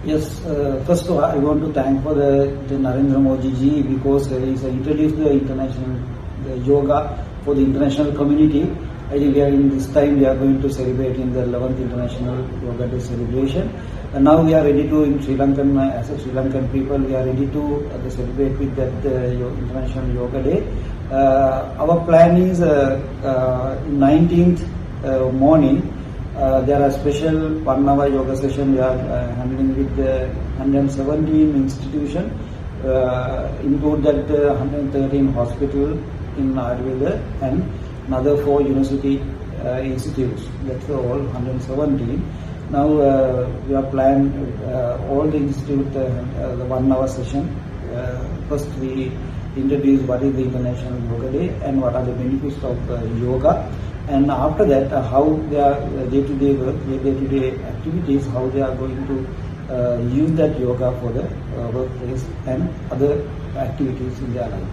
Yes, first of all, I want to thank for the Narendra Modi ji because he has introduced the international yoga for the international community. I think in this time we are going to celebrate in the 11th International Yoga Day celebration. And now we are ready to, in Sri Lankan, as a Sri Lankan people, we are ready to celebrate with that International Yoga Day. Our plan is 19th morning. There are special 1 hour yoga session we are handling with the 117 institution, include that 113 hospital in Ayurveda and another 4 university institutes. That's all 117. Now we are planned all the institute the 1 hour session. First we introduce what is the International Yoga Day and what are the benefits of yoga. And after that, how their day-to-day work, their day-to-day activities, how they are going to use that yoga for the workplace and other activities in their life.